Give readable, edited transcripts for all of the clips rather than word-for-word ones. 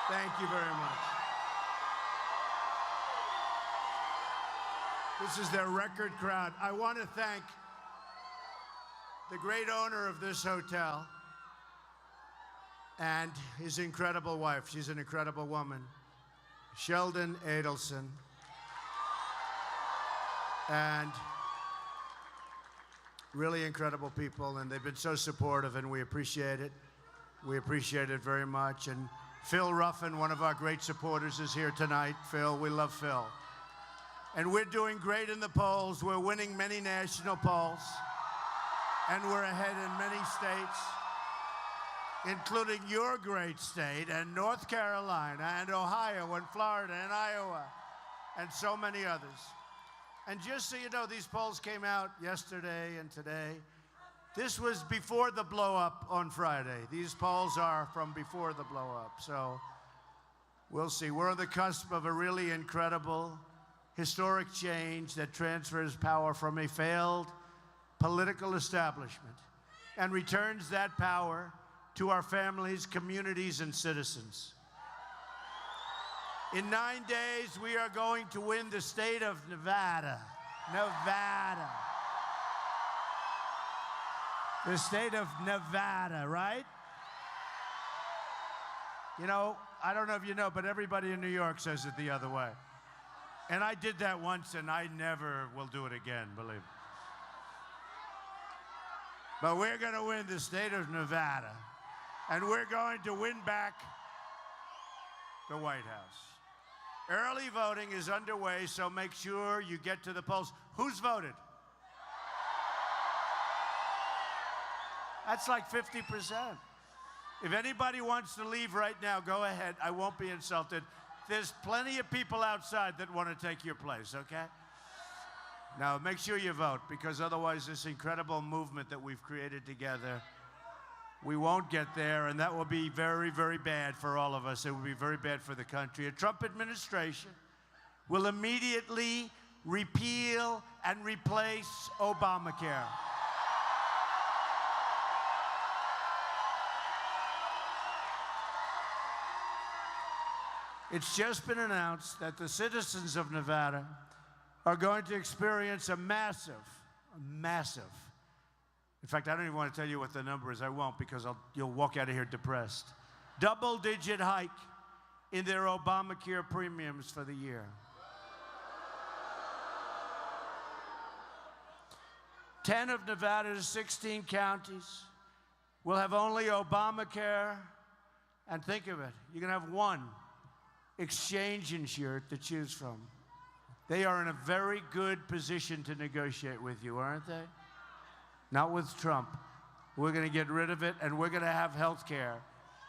Thank you very much. This is their record crowd. I want to thank the great owner of this hotel and his incredible wife. She's an incredible woman, Sheldon Adelson. And really incredible people, and they've been so supportive, and we appreciate it. We appreciate it very much. And Phil Ruffin, one of our great supporters, is here tonight. Phil, we love Phil. And we're doing great in the polls. We're winning many national polls. And we're ahead in many states, including your great state, and North Carolina, and Ohio, and Florida, and Iowa, and so many others. And just so you know, these polls came out yesterday and today. This was before the blow-up on Friday. These polls are from before the blow-up. So we'll see. We're on the cusp of a really incredible, historic change that transfers power from a failed political establishment and returns that power to our families, communities, and citizens. In 9 days, we are going to win the state of Nevada. Nevada. The state of Nevada, right? You know, I don't know if you know, but everybody in New York says it the other way. And I did that once, and I never will do it again, believe me. But we're going to win the state of Nevada, and we're going to win back the White House. Early voting is underway, so make sure you get to the polls. Who's voted? That's like 50%. If anybody wants to leave right now, go ahead. I won't be insulted. There's plenty of people outside that want to take your place, okay? Now, make sure you vote, because otherwise this incredible movement that we've created together, we won't get there, and that will be very, very bad for all of us. It will be very bad for the country. A Trump administration will immediately repeal and replace Obamacare. It's just been announced that the citizens of Nevada are going to experience a massive, in fact, I don't even want to tell you what the number is. I won't, because you'll walk out of here depressed. Double-digit hike in their Obamacare premiums for the year. 10 of Nevada's 16 counties will have only Obamacare. And think of it, you're going to have one exchange insured to choose from. They are in a very good position to negotiate with you, aren't they? Not with Trump. We're going to get rid of it, and we're going to have health care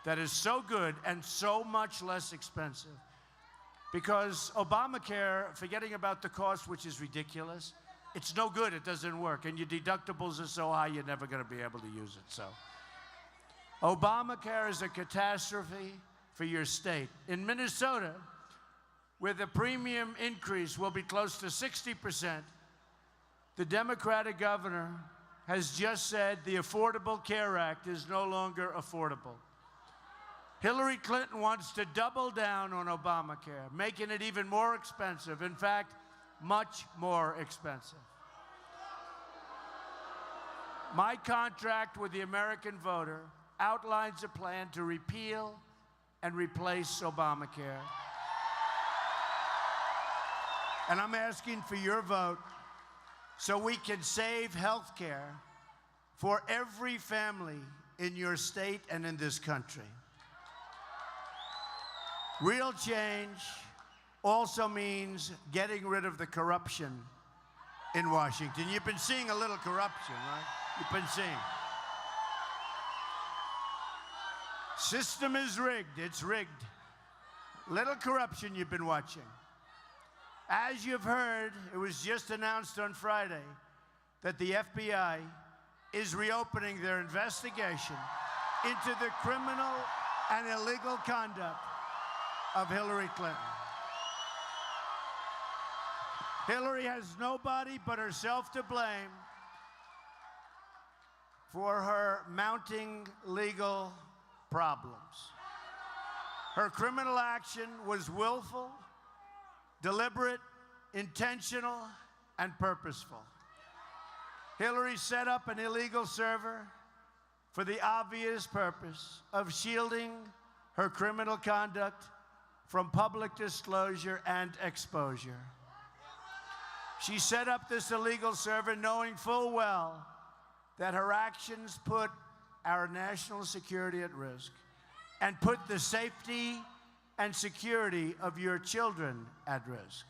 that is so good and so much less expensive. Because Obamacare, forgetting about the cost, which is ridiculous, it's no good. It doesn't work. And your deductibles are so high, you're never going to be able to use it. So Obamacare is a catastrophe for your state. In Minnesota, where the premium increase will be close to 60%, the Democratic governor has just said the Affordable Care Act is no longer affordable. Hillary Clinton wants to double down on Obamacare, making it even more expensive. In fact, much more expensive. My contract with the American voter outlines a plan to repeal and replace Obamacare. And I'm asking for your vote so we can save health care for every family in your state and in this country. Real change also means getting rid of the corruption in Washington. You've been seeing a little corruption, right? You've been seeing. System is rigged. It's rigged. Little corruption you've been watching. As you've heard, it was just announced on Friday that the FBI is reopening their investigation into the criminal and illegal conduct of Hillary Clinton. Hillary has nobody but herself to blame for her mounting legal problems. Her criminal action was willful, deliberate, intentional, and purposeful. Hillary set up an illegal server for the obvious purpose of shielding her criminal conduct from public disclosure and exposure. She set up this illegal server knowing full well that her actions put our national security at risk and put the safety and security of your children at risk.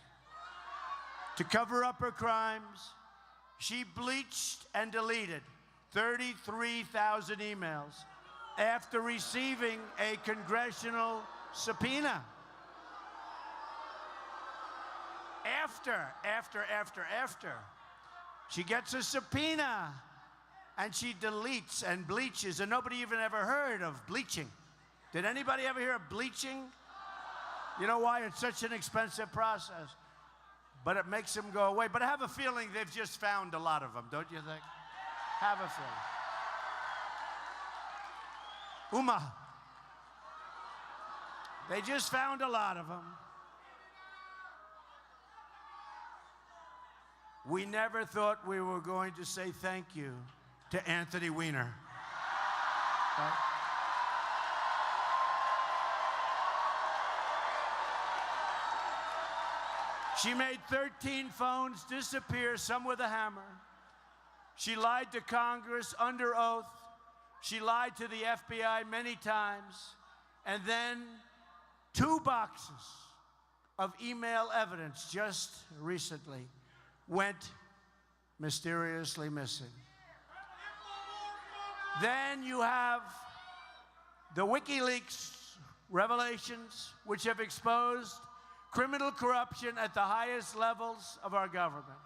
To cover up her crimes, she bleached and deleted 33,000 emails after receiving a congressional subpoena. After. She gets a subpoena, and she deletes and bleaches, and nobody even ever heard of bleaching. Did anybody ever hear of bleaching? You know why? It's such an expensive process. But it makes them go away. But I have a feeling they've just found a lot of them, don't you think? Have a feeling. Uma. They just found a lot of them. We never thought we were going to say thank you to Anthony Weiner. Right? She made 13 phones disappear, some with a hammer. She lied to Congress under oath. She lied to the FBI many times. And then 2 boxes of email evidence just recently went mysteriously missing. Then you have the WikiLeaks revelations, which have exposed criminal corruption at the highest levels of our government.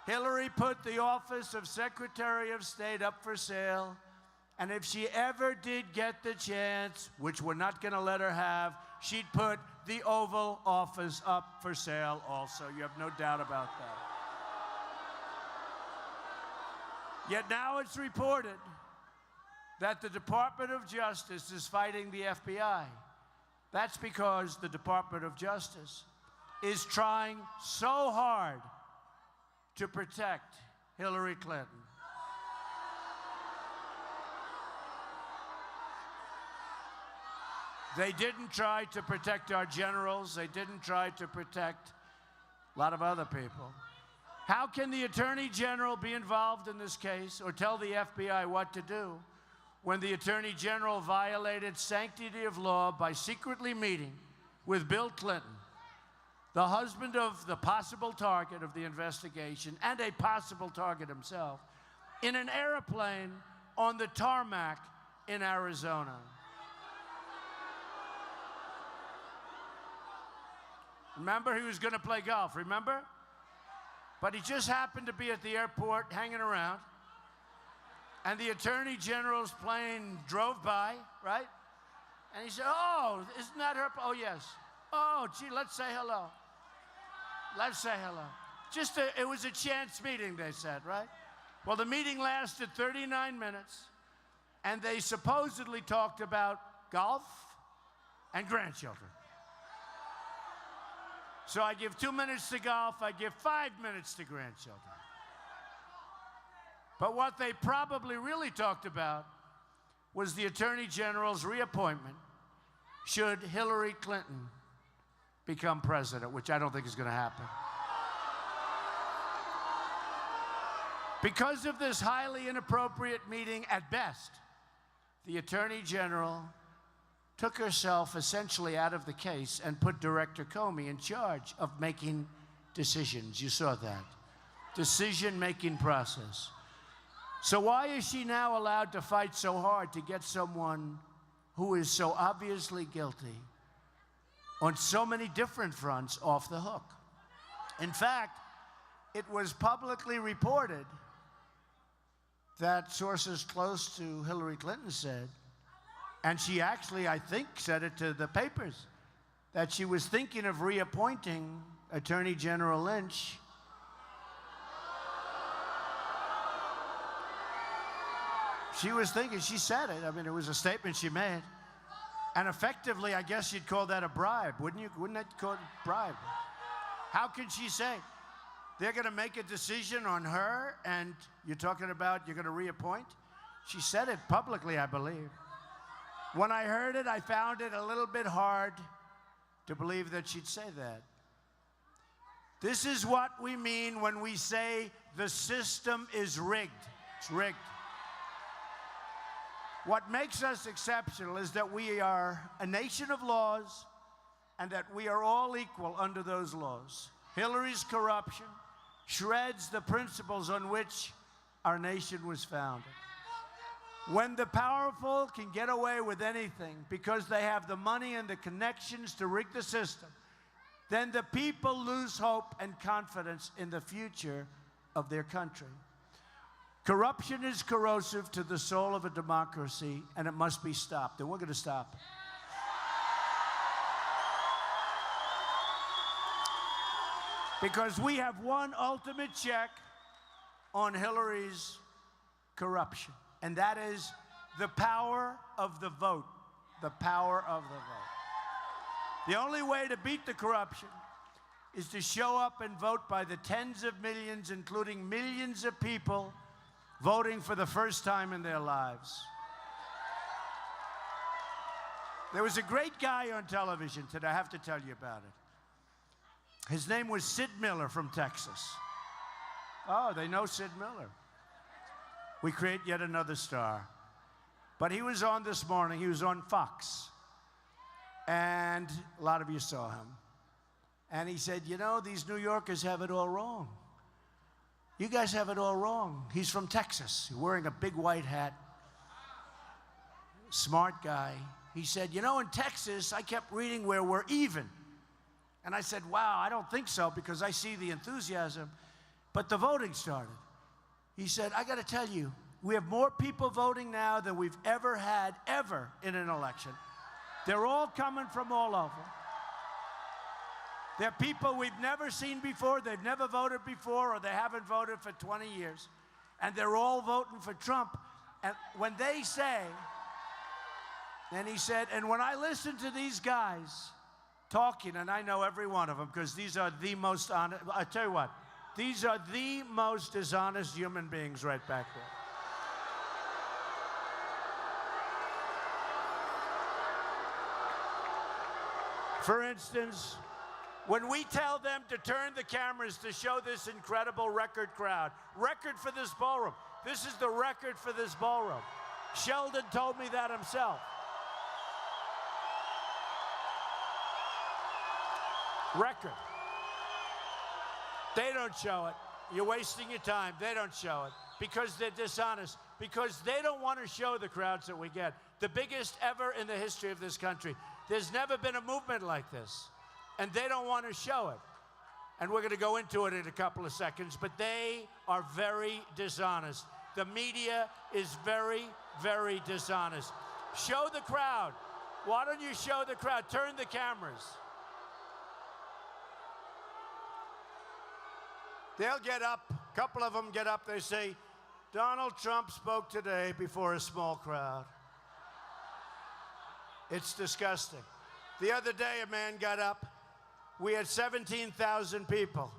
Hillary put the office of Secretary of State up for sale, and if she ever did get the chance, which we're not going to let her have, she'd put the Oval Office up for sale also. You have no doubt about that. Yet now it's reported that the Department of Justice is fighting the FBI. That's because the Department of Justice is trying so hard to protect Hillary Clinton. They didn't try to protect our generals. They didn't try to protect a lot of other people. How can the Attorney General be involved in this case or tell the FBI what to do when the Attorney General violated sanctity of law by secretly meeting with Bill Clinton, the husband of the possible target of the investigation and a possible target himself, in an airplane on the tarmac in Arizona? Remember, he was going to play golf, remember? But he just happened to be at the airport hanging around, and the Attorney General's plane drove by, right? And he said, oh, isn't that her? Oh, yes. Oh, gee, let's say hello. Let's say hello. It was a chance meeting, they said, right? Well, the meeting lasted 39 minutes, and they supposedly talked about golf and grandchildren. So I give 2 minutes to golf, I give 5 minutes to grandchildren. But what they probably really talked about was the Attorney General's reappointment should Hillary Clinton become president, which I don't think is going to happen. Because of this highly inappropriate meeting at best, the Attorney General took herself essentially out of the case and put Director Comey in charge of making decisions. You saw that. Decision-making process. So why is she now allowed to fight so hard to get someone who is so obviously guilty on so many different fronts off the hook? In fact, it was publicly reported that sources close to Hillary Clinton said, and she actually, I think, said it to the papers, that she was thinking of reappointing Attorney General Lynch. She was thinking, she said it. I mean, it was a statement she made. And effectively, I guess you'd call that a bribe, wouldn't you? Wouldn't that call it a bribe? How can she say they're going to make a decision on her and you're talking about you're going to reappoint? She said it publicly, I believe. When I heard it, I found it a little bit hard to believe that she'd say that. This is what we mean when we say the system is rigged. It's rigged. What makes us exceptional is that we are a nation of laws and that we are all equal under those laws. Hillary's corruption shreds the principles on which our nation was founded. When the powerful can get away with anything because they have the money and the connections to rig the system, then the people lose hope and confidence in the future of their country. Corruption is corrosive to the soul of a democracy, and it must be stopped, and we're going to stop it. Because we have one ultimate check on Hillary's corruption, and that is the power of the vote. The power of the vote. The only way to beat the corruption is to show up and vote by the tens of millions, including millions of people voting for the first time in their lives. There was a great guy on television today. I have to tell you about it. His name was Sid Miller from Texas. Oh, they know Sid Miller. We create yet another star. But he was on this morning. He was on Fox. And a lot of you saw him. And he said, you know, these New Yorkers have it all wrong. You guys have it all wrong. He's from Texas, wearing a big white hat. Smart guy. He said, you know, in Texas, I kept reading where we're even. And I said, wow, I don't think so, because I see the enthusiasm. But the voting started. He said, I got to tell you, we have more people voting now than we've ever had, ever, in an election. They're all coming from all over. They're people we've never seen before, they've never voted before, or they haven't voted for 20 years. And they're all voting for Trump. And when they say, then he said, and when I listen to these guys talking, and I know every one of them, because these are the most honest, I tell you what, these are the most dishonest human beings right back there. For instance, when we tell them to turn the cameras to show this incredible record crowd, record for this ballroom. This is the record for this ballroom. Sheldon told me that himself. Record. They don't show it. You're wasting your time. They don't show it because they're dishonest, because they don't want to show the crowds that we get. The biggest ever in the history of this country. There's never been a movement like this. And they don't want to show it. And we're going to go into it in a couple of seconds, but they are very dishonest. The media is very, very dishonest. Show the crowd. Why don't you show the crowd? Turn the cameras. They'll get up, a couple of them get up, they say, Donald Trump spoke today before a small crowd. It's disgusting. The other day, a man got up. We had 17,000 people.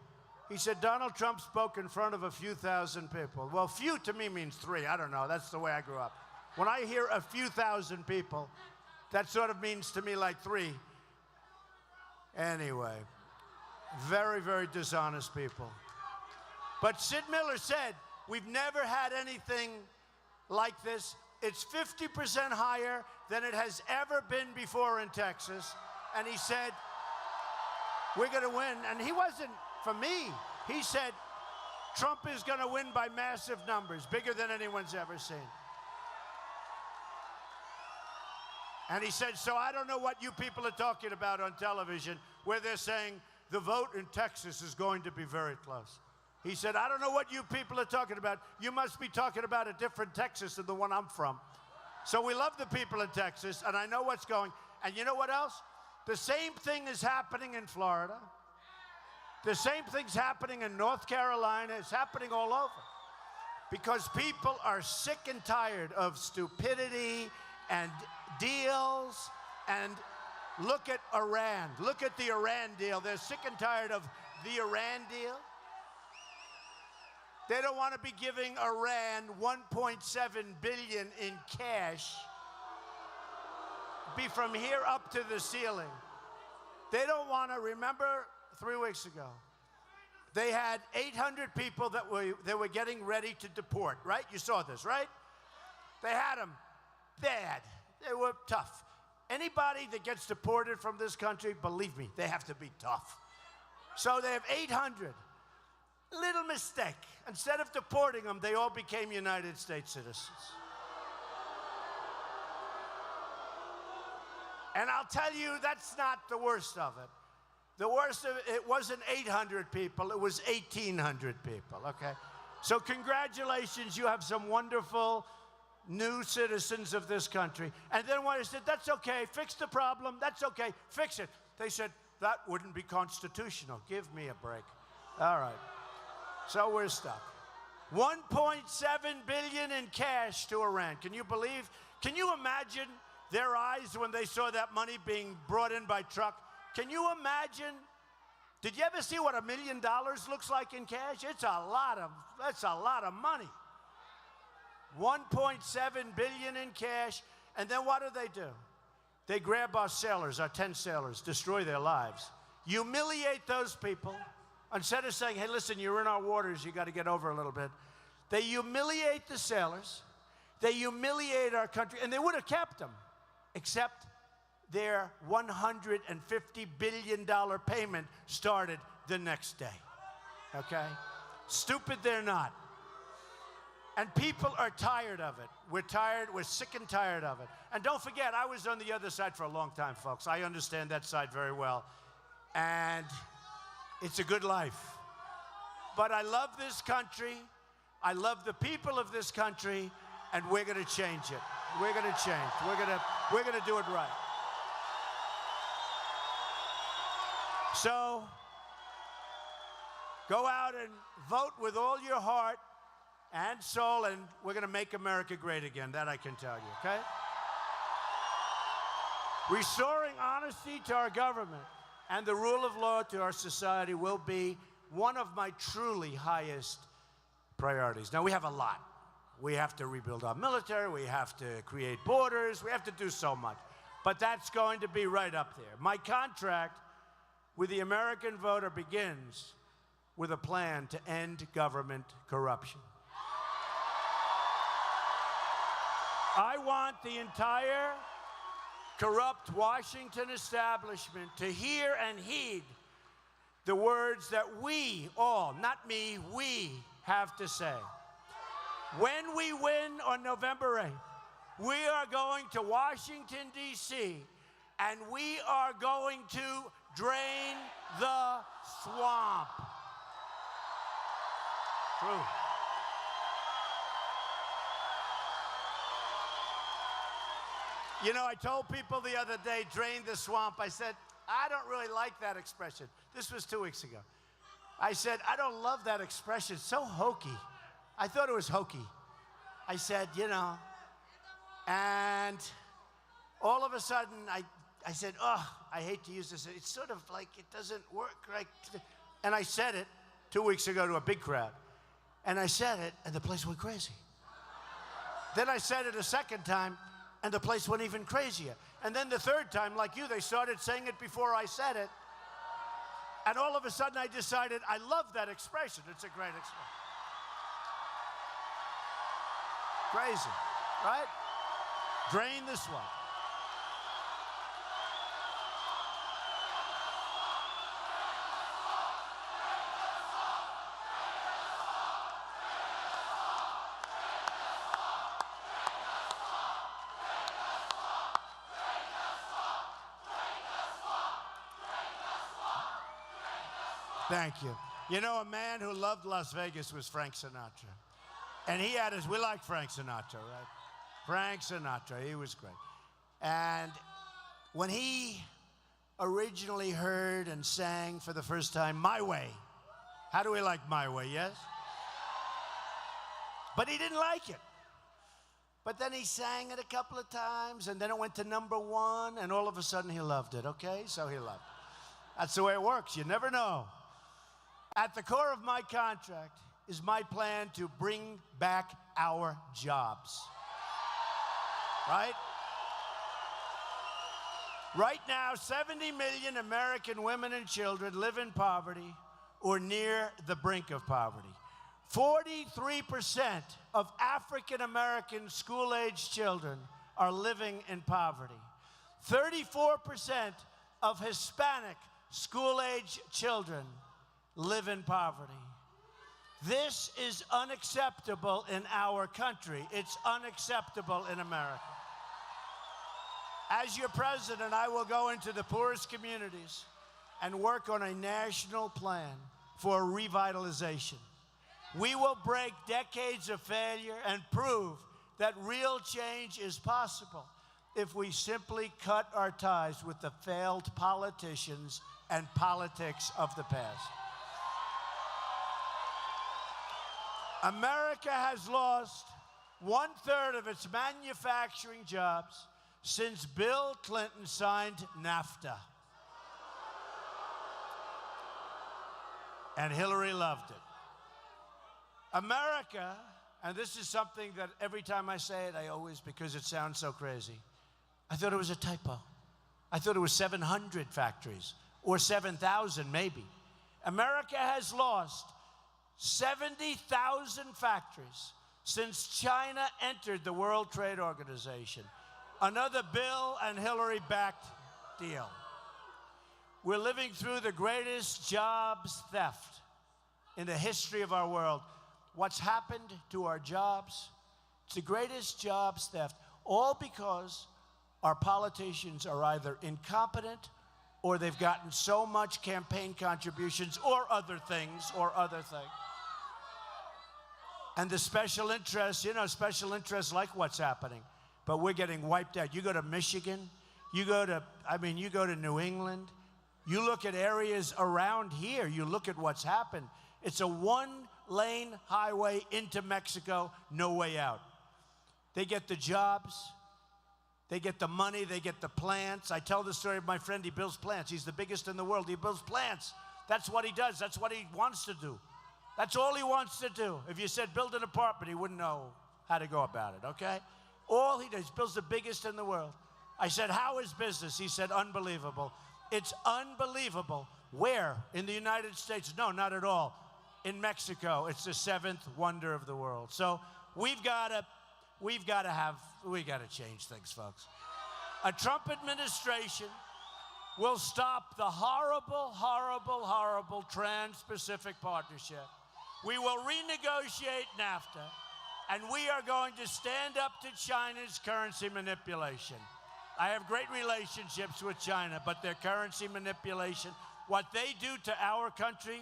He said, Donald Trump spoke in front of a few thousand people. Well, few to me means 3. I don't know. That's the way I grew up. When I hear a few thousand people, that sort of means to me like 3. Anyway, very, very dishonest people. But Sid Miller said, we've never had anything like this. It's 50% higher than it has ever been before in Texas. And he said, we're going to win. And he wasn't for me. He said, Trump is going to win by massive numbers, bigger than anyone's ever seen. And he said, so I don't know what you people are talking about on television, where they're saying the vote in Texas is going to be very close. He said, I don't know what you people are talking about. You must be talking about a different Texas than the one I'm from. So we love the people in Texas, and I know what's going. And you know what else? The same thing is happening in Florida. The same thing's happening in North Carolina. It's happening all over. Because people are sick and tired of stupidity and deals And look at Iran. Look at the Iran deal. They're sick and tired of the Iran deal. They don't want to be giving Iran $1.7 billion in cash. Be from here up to the ceiling. They don't want to. Remember 3 weeks ago, they had 800 people that they were getting ready to deport, right? You saw this, right? They had them bad. They were tough. Anybody that gets deported from this country, believe me, they have to be tough. So they have 800. Little mistake. Instead of deporting them, they all became United States citizens. And I'll tell you, that's not the worst of it. The worst of it wasn't 800 people, it was 1,800 people, okay? So congratulations, you have some wonderful new citizens of this country. And then when I said, that's okay, fix the problem, that's okay, fix it. They said, that wouldn't be constitutional. Give me a break. All right. So we're stuck. $1.7 billion in cash to Iran. Can you believe? Can you imagine their eyes when they saw that money being brought in by truck? Can you imagine? Did you ever see what $1 million looks like in cash? That's a lot of money. $1.7 billion in cash. And then what do? They grab our sailors, our 10 sailors, destroy their lives, humiliate those people. Instead of saying, hey, listen, you're in our waters, you got to get over a little bit. They humiliate the sailors. They humiliate our country. And they would have kept them, except their $150 billion payment started the next day. Okay? Stupid they're not. And people are tired of it. We're tired. We're sick and tired of it. And don't forget, I was on the other side for a long time, folks. I understand that side very well. And it's a good life. But I love this country. I love the people of this country. And we're going to change it. We're going to change. We're going to do it right. So go out and vote with all your heart and soul, and we're going to make America great again. That I can tell you, okay? Restoring honesty to our government and the rule of law to our society will be one of my truly highest priorities. Now, we have a lot. We have to rebuild our military. We have to create borders. We have to do so much. But that's going to be right up there. My contract with the American voter begins with a plan to end government corruption. I want the entire corrupt Washington establishment to hear and heed the words that we all, not me, we have to say. When we win on November 8th, we are going to Washington, D.C., and we are going to drain the swamp. True. You know, I told people the other day, drain the swamp. I said, I don't really like that expression. This was 2 weeks ago. I said, I don't love that expression. It's so hokey. I thought it was hokey. I said, you know, and all of a sudden, I said, oh, I hate to use this. It's sort of like it doesn't work right. And I said it 2 weeks ago to a big crowd. And I said it, and the place went crazy. Then I said it a second time, and the place went even crazier. And then the third time, like you, they started saying it before I said it. And all of a sudden, I decided I love that expression. It's a great expression. Crazy, right? Drain the swamp. Thank you. You know, a man who loved Las Vegas was Frank Sinatra. And he had his, we like Frank Sinatra, right? Frank Sinatra, he was great. And when he originally heard and sang for the first time, My Way, how do we like My Way, yes? But he didn't like it. But then he sang it a couple of times, and then it went to #1, and all of a sudden he loved it, okay? So he loved it. That's the way it works. You never know. At the core of my contract is my plan to bring back our jobs. Right? Right now, 70 million American women and children live in poverty or near the brink of poverty. 43% of African-American school-age children are living in poverty. 34% of Hispanic school-age children live in poverty. This is unacceptable in our country. It's unacceptable in America. As your president, I will go into the poorest communities and work on a national plan for revitalization. We will break decades of failure and prove that real change is possible if we simply cut our ties with the failed politicians and politics of the past. America has lost 1/3 of its manufacturing jobs since Bill Clinton signed NAFTA. And Hillary loved it. America, and this is something that every time I say it, I always, because it sounds so crazy, I thought it was a typo. I thought it was 700 factories, or 7,000 maybe. America has lost 70,000 factories since China entered the World Trade Organization. Another Bill and Hillary-backed deal. We're living through the greatest jobs theft in the history of our world. What's happened to our jobs? It's the greatest jobs theft, all because our politicians are either incompetent or they've gotten so much campaign contributions or other things. And the special interests, special interests like what's happening. But we're getting wiped out. You go to Michigan, you go to New England, you look at areas around here, you look at what's happened. It's a one-lane highway into Mexico, no way out. They get the jobs, they get the money, they get the plants. I tell the story of my friend, he builds plants. He's the biggest in the world. He builds plants. That's what he does. That's what he wants to do. That's all he wants to do. If you said build an apartment, he wouldn't know how to go about it, okay? All he does, he builds the biggest in the world. I said, how is business? He said, unbelievable. It's unbelievable. Where? In the United States? No, not at all. In Mexico, it's the seventh wonder of the world. So we've got to change things, folks. A Trump administration will stop the horrible, horrible, horrible Trans-Pacific Partnership. We will renegotiate NAFTA, and we are going to stand up to China's currency manipulation. I have great relationships with China, but their currency manipulation, what they do to our country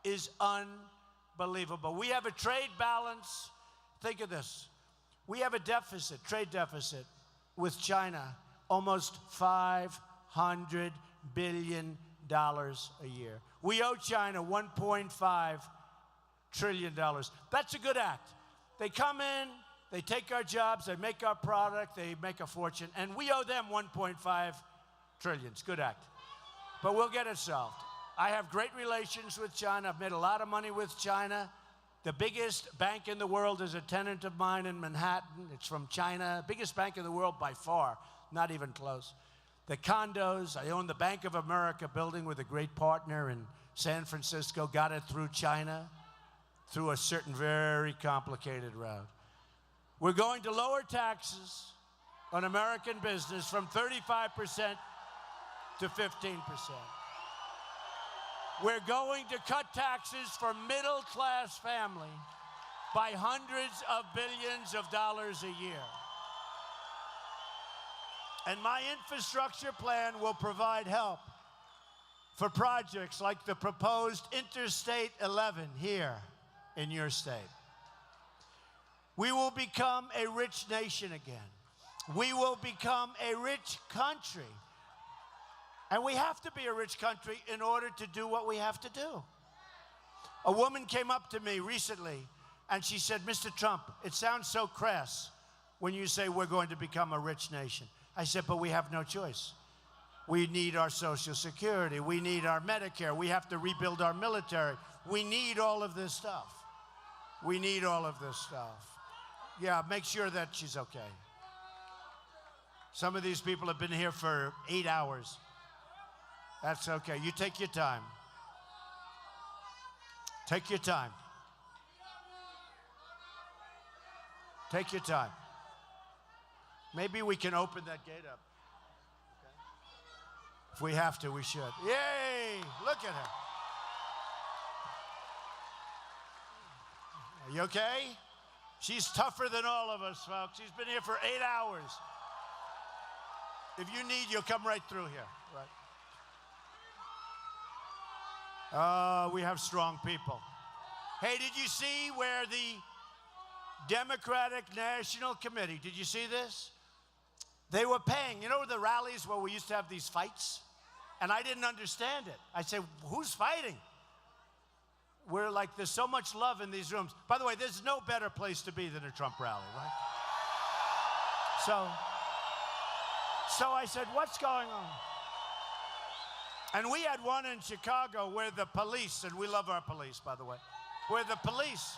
is unbelievable. We have a trade balance. Think of this. We have a deficit, trade deficit with China, almost $500 billion a year. We owe China $1.5 trillion. That's a good act. They come in, they take our jobs, they make our product, they make a fortune, and we owe them $1.5 trillion. It's a good act. But we'll get it solved. I have great relations with China. I've made a lot of money with China. The biggest bank in the world is a tenant of mine in Manhattan. It's from China. Biggest bank in the world by far, not even close. The condos, I own the Bank of America building with a great partner in San Francisco. Got it through China, through a certain very complicated route. We're going to lower taxes on American business from 35% to 15%. We're going to cut taxes for middle-class family by hundreds of billions of dollars a year. And my infrastructure plan will provide help for projects like the proposed Interstate 11 here in your state. We will become a rich nation again. We will become a rich country. And we have to be a rich country in order to do what we have to do. A woman came up to me recently and she said, Mr. Trump, it sounds so crass when you say we're going to become a rich nation. I said, but we have no choice. We need our Social Security. We need our Medicare. We have to rebuild our military. We need all of this stuff. We need all of this stuff. Yeah, make sure that she's okay. Some of these people have been here for 8 hours. That's okay. You take your time. Take your time. Take your time. Maybe we can open that gate up. Okay. If we have to, we should. Yay! Look at her. Are you okay? She's tougher than all of us, folks. She's been here for 8 hours. If you need, you'll come right through here. Right. We have strong people. Hey, did you see where the Democratic National Committee, did you see this? They were paying, you know the rallies where we used to have these fights? And I didn't understand it. I said, who's fighting? We're like, there's so much love in these rooms. By the way, there's no better place to be than a Trump rally, right? So I said, what's going on? And we had one in Chicago where the police, and we love our police, by the way, where the police,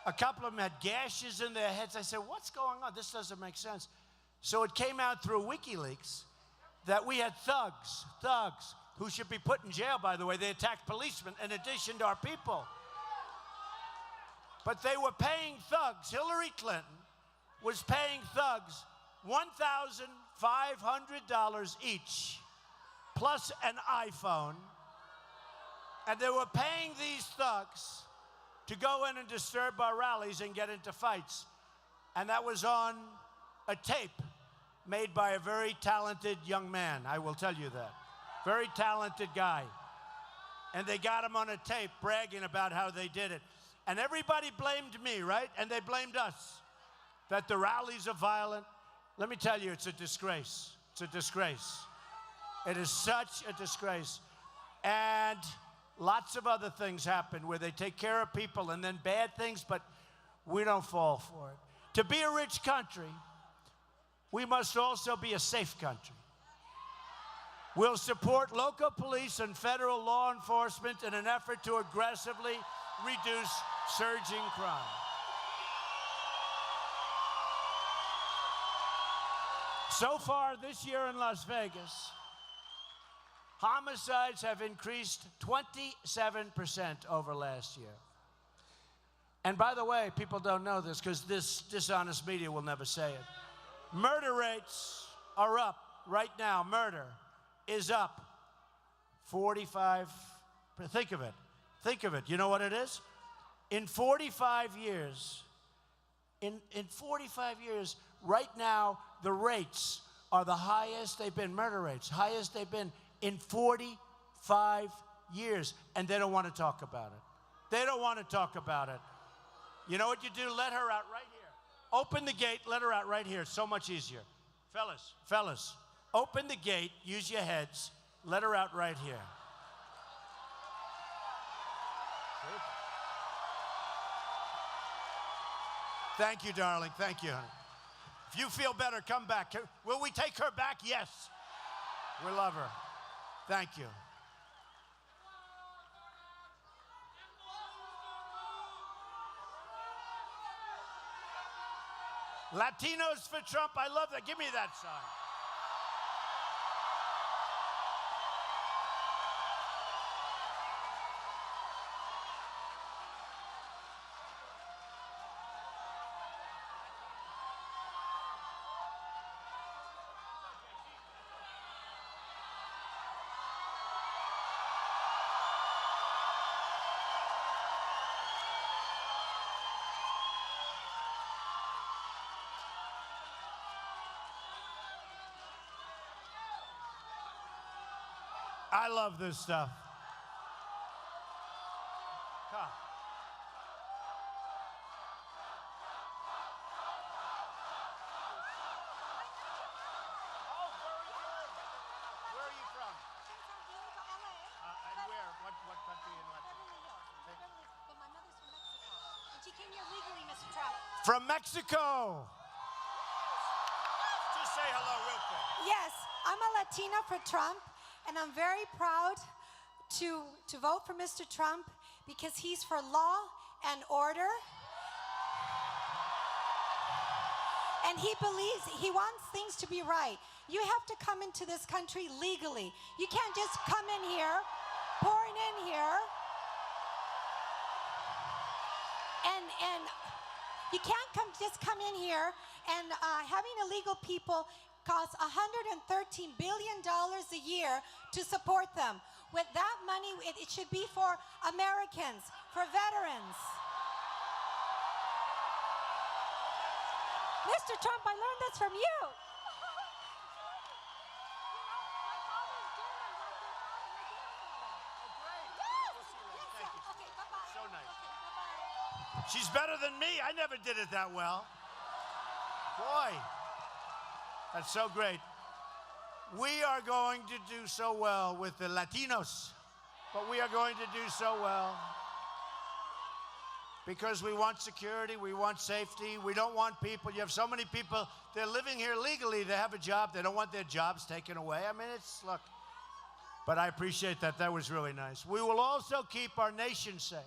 a couple of them had gashes in their heads. I said, what's going on? This doesn't make sense. So it came out through WikiLeaks that we had thugs, who should be put in jail, by the way. They attacked policemen in addition to our people. But they were paying thugs. Hillary Clinton was paying thugs $1,500 each, plus an iPhone. And they were paying these thugs to go in and disturb our rallies and get into fights. And that was on a tape made by a very talented young man, I will tell you that. Very talented guy. And they got him on a tape bragging about how they did it. And everybody blamed me, right? And they blamed us, that the rallies are violent. Let me tell you, it's a disgrace. It's a disgrace. It is such a disgrace. And lots of other things happen where they take care of people and then bad things, but we don't fall for it. To be a rich country, we must also be a safe country. We'll support local police and federal law enforcement in an effort to aggressively reduce surging crime. So far this year in Las Vegas, homicides have increased 27% over last year. And by the way, people don't know this because this dishonest media will never say it. Murder rates are up right now. Murder is up 45. Think of it. Think of it. You know what it is? In 45 years, in 45 years, right now, the rates are the highest they've been, murder rates, highest they've been in 45 years. And they don't want to talk about it. They don't want to talk about it. You know what you do? Let her out right here. Open the gate, let her out right here. It's so much easier. Fellas, open the gate, use your heads, let her out right here. Thank you, darling. Thank you, honey. If you feel better, come back. Will we take her back? Yes. We love her. Thank you. Latinos for Trump. I love that. Give me that sign. I love this stuff. Come. Oh, very good. Where are you from? And where? What country in what? But my mother's from Mexico. And she came here legally, Mr. Trump. From Mexico. Yes, I'm a Latina for Trump, and I'm very proud to vote for Mr. Trump because he's for law and order. And he wants things to be right. You have to come into this country legally. You can't just come in here, pouring in here, and you can't just come in here and having illegal people costs $113 billion a year to support them. With that money, it should be for Americans, for veterans. Mr. Trump, I learned this from you. So nice. She's better than me. I never did it that well. Boy, that's so great. We are going to do so well with the Latinos, but we are going to do so well because we want security, we want safety, we don't want people. You have so many people, they're living here legally, they have a job, they don't want their jobs taken away. I mean, look, but I appreciate that. That was really nice. We will also keep our nation safe.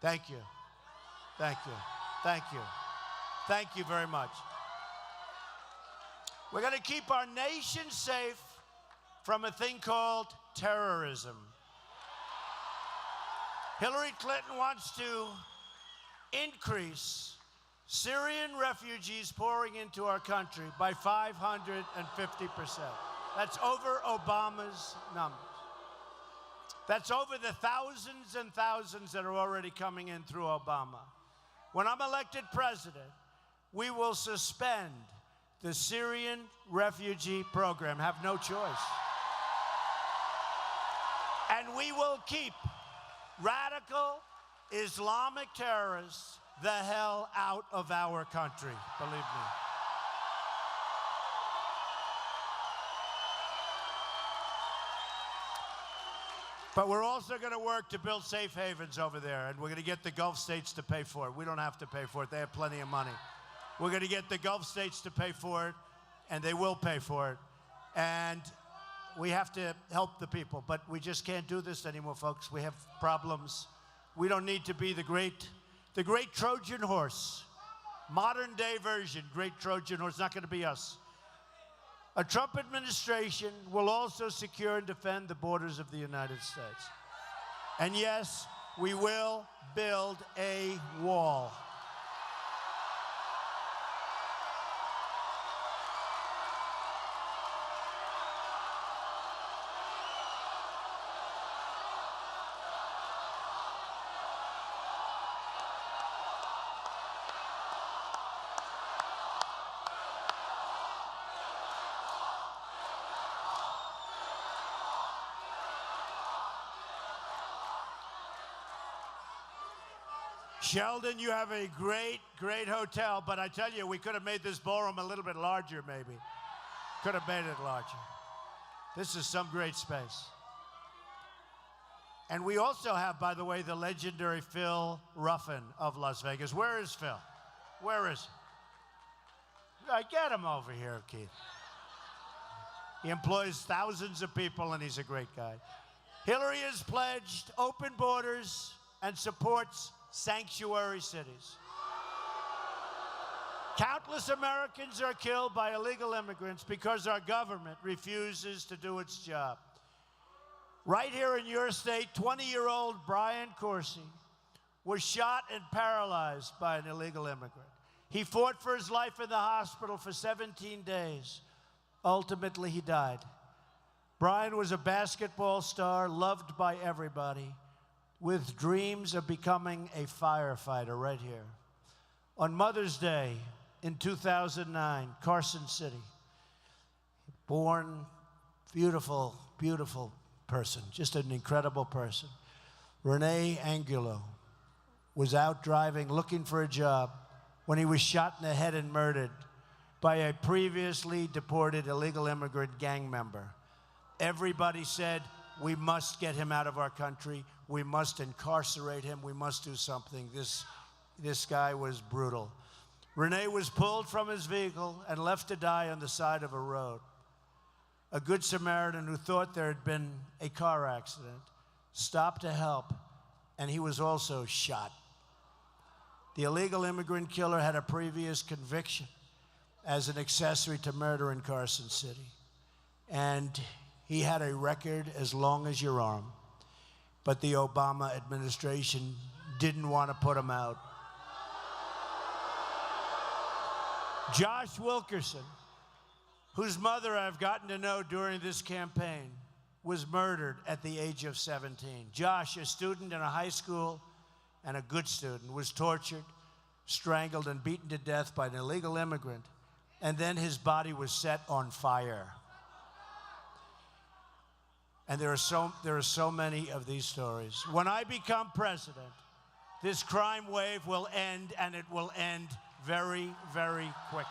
Thank you. Thank you. Thank you. Thank you very much. We're going to keep our nation safe from a thing called terrorism. Hillary Clinton wants to increase Syrian refugees pouring into our country by 550%. That's over Obama's numbers. That's over the thousands and thousands that are already coming in through Obama. When I'm elected president, we will suspend the Syrian refugee program. Have no choice. And we will keep radical Islamic terrorists the hell out of our country, believe me. But we're also going to work to build safe havens over there, and we're going to get the Gulf states to pay for it. We don't have to pay for it. They have plenty of money. We're going to get the Gulf states to pay for it, and they will pay for it. And we have to help the people, but we just can't do this anymore, folks. We have problems. We don't need to be the great Trojan horse. Modern day version, great Trojan horse, not going to be us. A Trump administration will also secure and defend the borders of the United States. And yes, we will build a wall. Sheldon, you have a great, great hotel, but I tell you, we could have made this ballroom a little bit larger, maybe. Could have made it larger. This is some great space. And we also have, by the way, the legendary Phil Ruffin of Las Vegas. Where is Phil? Where is he? Get him over here, Keith. He employs thousands of people, and he's a great guy. Hillary has pledged open borders and supports sanctuary cities. Countless Americans are killed by illegal immigrants because our government refuses to do its job. Right here in your state, 20-year-old Brian Corsi was shot and paralyzed by an illegal immigrant. He fought for his life in the hospital for 17 days. Ultimately, he died. Brian was a basketball star, loved by everybody, with dreams of becoming a firefighter right here. On Mother's Day in 2009, Carson City, born, beautiful, beautiful person, just an incredible person. Renee Angulo was out driving, looking for a job, when he was shot in the head and murdered by a previously deported illegal immigrant gang member. Everybody said, we must get him out of our country. We must incarcerate him. We must do something. This guy was brutal. Rene was pulled from his vehicle and left to die on the side of a road. A good Samaritan who thought there had been a car accident stopped to help, and he was also shot. The illegal immigrant killer had a previous conviction as an accessory to murder in Carson City. And he had a record as long as your arm. But the Obama administration didn't want to put him out. Josh Wilkerson, whose mother I've gotten to know during this campaign, was murdered at the age of 17. Josh, a student in a high school and a good student, was tortured, strangled, and beaten to death by an illegal immigrant, and then his body was set on fire. And there are so many of these stories. When I become president, this crime wave will end, and it will end very, very quickly.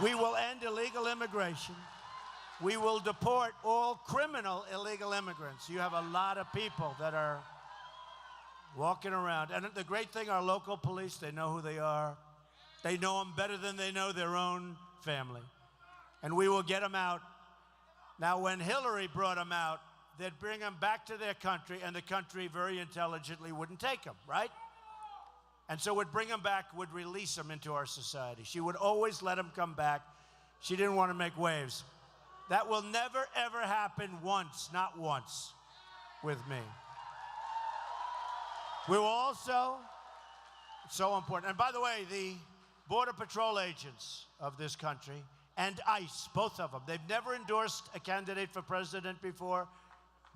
We will end illegal immigration. We will deport all criminal illegal immigrants. You have a lot of people that are walking around. And the great thing, our local police, they know who they are. They know them better than they know their own family. And we will get them out. Now, when Hillary brought them out, they'd bring them back to their country, and the country very intelligently wouldn't take them, right? And so would bring them back, would release them into our society. She would always let them come back. She didn't want to make waves. That will never, ever happen once, not once, with me. We will also, it's so important. And by the way, the Border Patrol agents of this country and ICE, both of them, they've never endorsed a candidate for president before.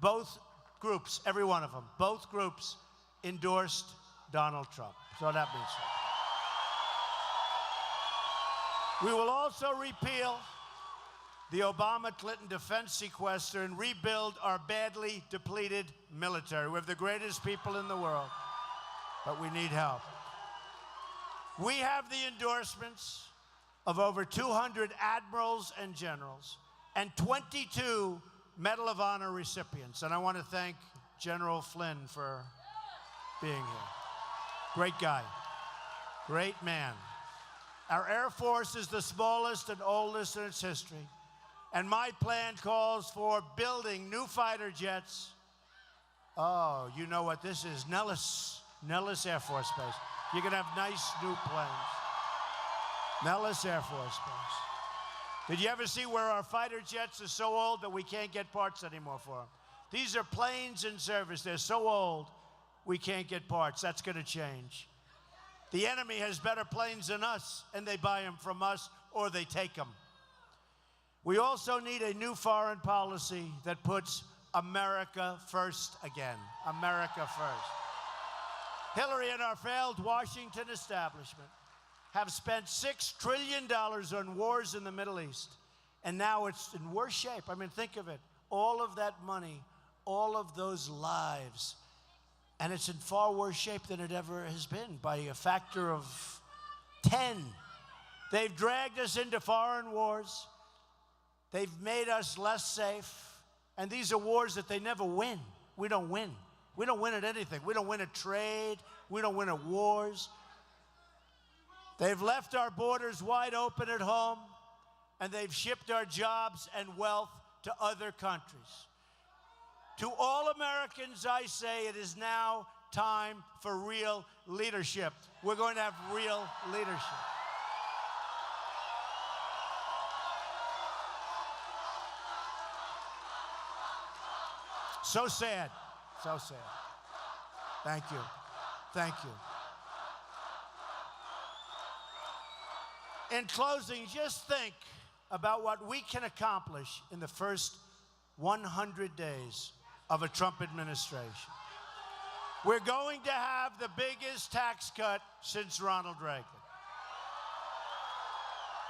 Both groups, every one of them, both groups endorsed Donald Trump. So that means so. We will also repeal the Obama-Clinton defense sequester and rebuild our badly depleted military. We have the greatest people in the world, but we need help. We have the endorsements of over 200 admirals and generals and 22 Medal of Honor recipients. And I want to thank General Flynn for being here. Great guy. Great man. Our Air Force is the smallest and oldest in its history. And my plan calls for building new fighter jets. Oh, you know what this is? Nellis Air Force Base. You're going to have nice new planes. Nellis Air Force Base. Did you ever see where our fighter jets are so old that we can't get parts anymore for them? These are planes in service. They're so old, we can't get parts. That's going to change. The enemy has better planes than us, and they buy them from us or they take them. We also need a new foreign policy that puts America first again. America first. Hillary and our failed Washington establishment have spent $6 trillion on wars in the Middle East, and now it's in worse shape. I mean, think of it. All of that money, all of those lives, and it's in far worse shape than it ever has been by a factor of 10. They've dragged us into foreign wars. They've made us less safe. And these are wars that they never win. We don't win. We don't win at anything. We don't win at trade. We don't win at wars. They've left our borders wide open at home, and they've shipped our jobs and wealth to other countries. To all Americans, I say it is now time for real leadership. We're going to have real leadership. So sad. So sad. Thank you. Thank you. In closing, just think about what we can accomplish in the first 100 days of a Trump administration. We're going to have the biggest tax cut since Ronald Reagan.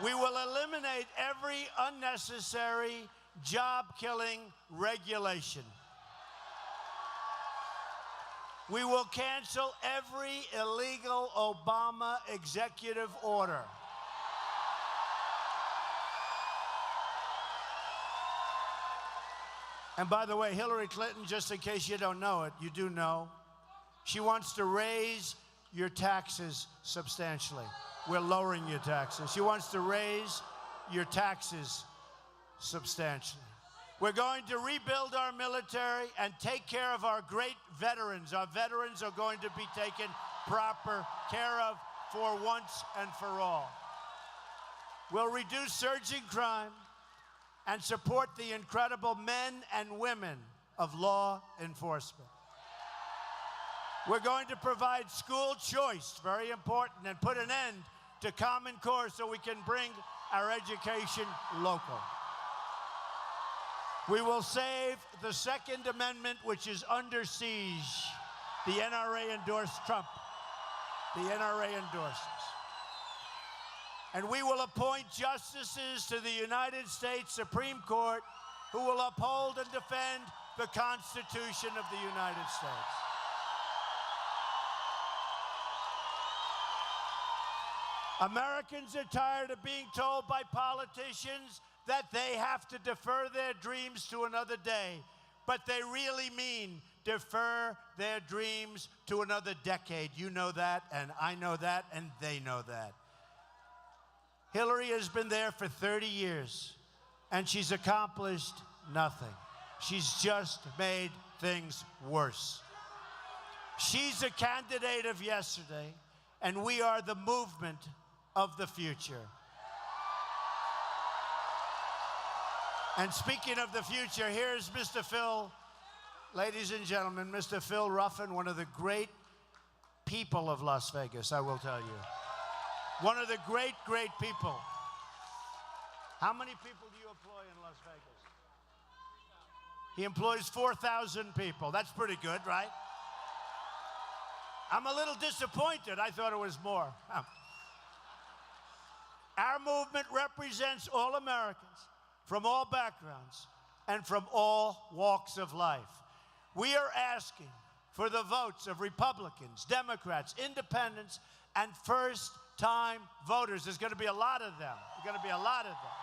We will eliminate every unnecessary job-killing regulation. We will cancel every illegal Obama executive order. And by the way, Hillary Clinton, just in case you don't know it, you do know, She wants to raise your taxes substantially. We're lowering your taxes. She wants to raise your taxes substantially. We're going to rebuild our military and take care of our great veterans. Our veterans are going to be taken proper care of for once and for all. We'll reduce surging crime and support the incredible men and women of law enforcement. We're going to provide school choice, very important, and put an end to Common Core so we can bring our education local. We will save the Second Amendment, which is under siege. The NRA endorsed Trump. The NRA endorses. And we will appoint justices to the United States Supreme Court who will uphold and defend the Constitution of the United States. Americans are tired of being told by politicians that they have to defer their dreams to another day, but they really mean defer their dreams to another decade. You know that, and I know that, and they know that. Hillary has been there for 30 years, and she's accomplished nothing. She's just made things worse. She's a candidate of yesterday, and we are the movement of the future. And speaking of the future, here's Mr. Phil, ladies and gentlemen, Mr. Phil Ruffin, one of the great people of Las Vegas, I will tell you. One of the great, great people. How many people do you employ in Las Vegas? He employs 4,000 people. That's pretty good, right? I'm a little disappointed. I thought it was more. Our movement represents all Americans from all backgrounds and from all walks of life. We are asking for the votes of Republicans, Democrats, independents, and first-time voters. There's going to be a lot of them. There's going to be a lot of them.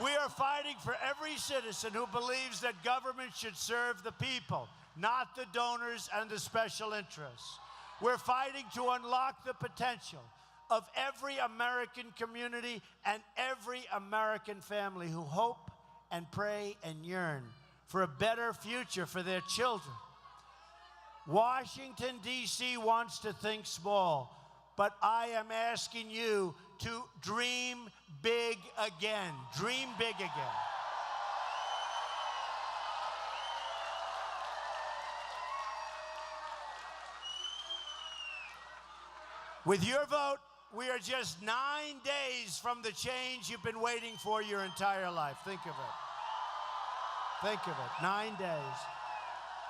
We are fighting for every citizen who believes that government should serve the people, not the donors and the special interests. We're fighting to unlock the potential of every American community and every American family who hope and pray and yearn for a better future for their children. Washington, D.C. wants to think small, but I am asking you to dream big again. Dream big again. With your vote, we are just 9 days from the change you've been waiting for your entire life. Think of it. Think of it. 9 days.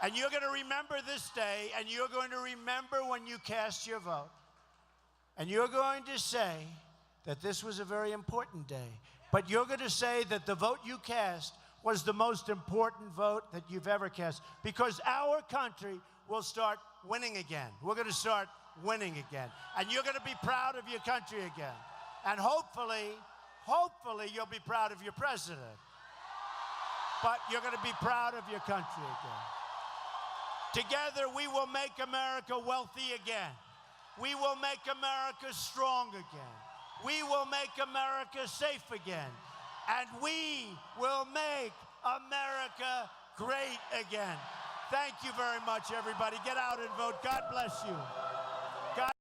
And you're going to remember this day, and you're going to remember when you cast your vote. And you're going to say that this was a very important day. But you're going to say that the vote you cast was the most important vote that you've ever cast, because our country will start winning again. We're going to start winning again. And you're going to be proud of your country again. And hopefully you'll be proud of your president. But you're going to be proud of your country again. Together, we will make America wealthy again. We will make America strong again. We will make America safe again. And we will make America great again. Thank you very much, everybody. Get out and vote. God bless you. God